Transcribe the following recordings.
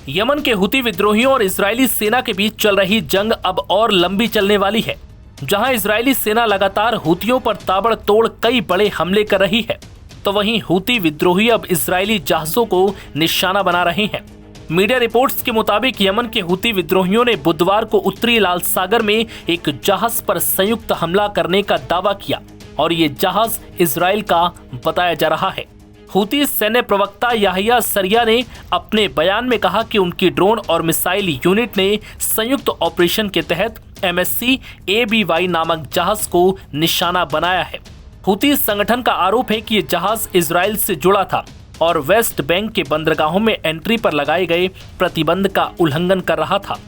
Yemen के हुती विद्रोहियों और इजरायली सेना के बीच चल रही जंग अब और लंबी चलने वाली है। जहां इजरायली सेना लगातार हुतियों पर ताबड़तोड़ कई बड़े हमले कर रही है, तो वहीं हुती विद्रोही अब इजरायली जहाजों को निशाना बना रहे हैं। मीडिया रिपोर्ट्स के मुताबिक यमन के हुती विद्रोहियों ने बुधवार को उत्तरी लाल सागर में एक जहाज पर संयुक्त हमला करने का दावा किया और ये जहाज इजरायल का बताया जा रहा है। हुती सैन्य प्रवक्ता याहिया सरिया ने अपने बयान में कहा कि उनकी ड्रोन और मिसाइल यूनिट ने संयुक्त ऑपरेशन के तहत MSC ABY नामक जहाज को निशाना बनाया है। हुती संगठन का आरोप है कि ये जहाज इजरायल से जुड़ा था और वेस्ट बैंक के बंदरगाहों में एंट्री पर लगाए गए प्रतिबंध का उल्लंघन कर रहा था।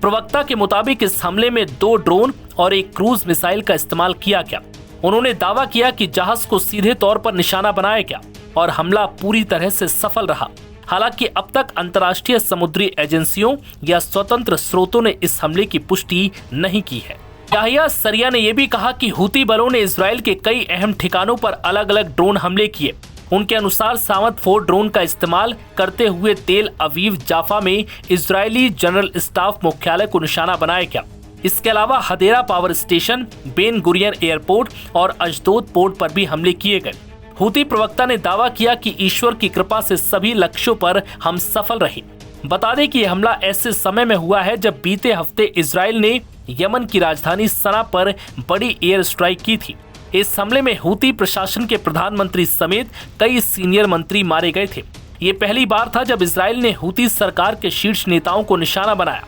प्रवक्ता के मुताबिक इस हमले में 2 ड्रोन और एक क्रूज मिसाइल का इस्तेमाल किया गया। उन्होंने दावा किया कि जहाज को सीधे तौर पर निशाना बनाया गया और हमला पूरी तरह से सफल रहा। हालांकि अब तक अंतर्राष्ट्रीय समुद्री एजेंसियों या स्वतंत्र स्रोतों ने इस हमले की पुष्टि नहीं की है। याहिया सरिया ने यह भी कहा कि हुती बलों ने इजरायल के कई अहम ठिकानों पर अलग अलग ड्रोन हमले किए। उनके अनुसार सामत 4 ड्रोन का इस्तेमाल करते हुए तेल अवीव जाफा में इजरायली जनरल स्टाफ मुख्यालय को निशाना बनाया गया। इसके अलावा Hadera power station, Ben Gurion airport और अशदोद पोर्ट पर भी हमले किए गए। हुती प्रवक्ता ने दावा किया कि ईश्वर की कृपा से सभी लक्ष्यों पर हम सफल रहे। बता दें कि यह हमला ऐसे समय में हुआ है जब बीते हफ्ते इजरायल ने यमन की राजधानी सना पर बड़ी एयर स्ट्राइक की थी। इस हमले में हुती प्रशासन के प्रधानमंत्री समेत कई सीनियर मंत्री मारे गए थे। ये पहली बार था जब इजरायल ने हुती सरकार के शीर्ष नेताओं को निशाना बनाया।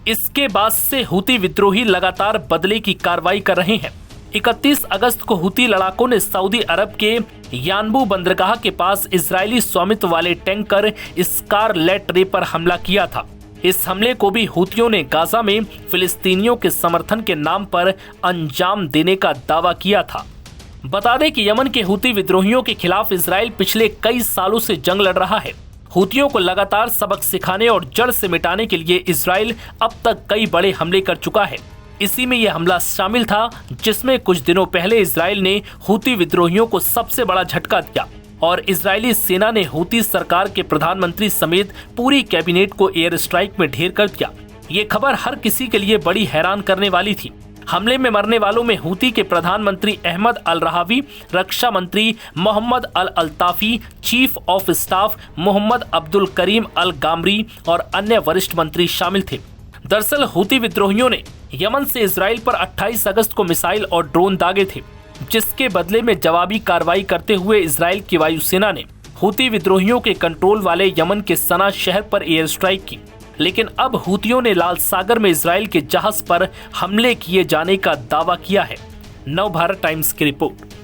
इसके बाद से हुती विद्रोही लगातार बदले की कार्रवाई कर रहे हैं। 31 अगस्त को हुती लड़ाकों ने सऊदी अरब के यानबू बंदरगाह के पास इजरायली स्वामित्व वाले टैंकर स्कारलेट रे पर हमला किया था। इस हमले को भी हुतियों ने गाजा में फिलिस्तीनियों के समर्थन के नाम पर अंजाम देने का दावा किया था। बता दें कि यमन के हुती विद्रोहियों के खिलाफ इजरायल पिछले कई सालों से जंग लड़ रहा है। हुतियों को लगातार सबक सिखाने और जड़ से मिटाने के लिए इजरायल अब तक कई बड़े हमले कर चुका है। इसी में यह हमला शामिल था, जिसमें कुछ दिनों पहले इजरायल ने हुती विद्रोहियों को सबसे बड़ा झटका दिया और इजरायली सेना ने हुती सरकार के प्रधानमंत्री समेत पूरी कैबिनेट को एयर स्ट्राइक में ढेर कर दिया। ये खबर हर किसी के लिए बड़ी हैरान करने वाली थी। हमले में मरने वालों में हुती के प्रधानमंत्री अहमद अल रहावी, रक्षा मंत्री Mohammed al Altafi, chief of staff Mohammed Abdul Karim al Ghamari और अन्य वरिष्ठ मंत्री शामिल थे। दरअसल हुती विद्रोहियों ने यमन से इजरायल पर 28 अगस्त को मिसाइल और ड्रोन दागे थे, जिसके बदले में जवाबी कार्रवाई करते हुए इजरायल की वायुसेना ने हुती विद्रोहियों के कंट्रोल वाले यमन के सना शहर पर एयर स्ट्राइक की। लेकिन अब हुतियों ने लाल सागर में इजरायल के जहाज पर हमले किए जाने का दावा किया है। नवभारत टाइम्स की रिपोर्ट।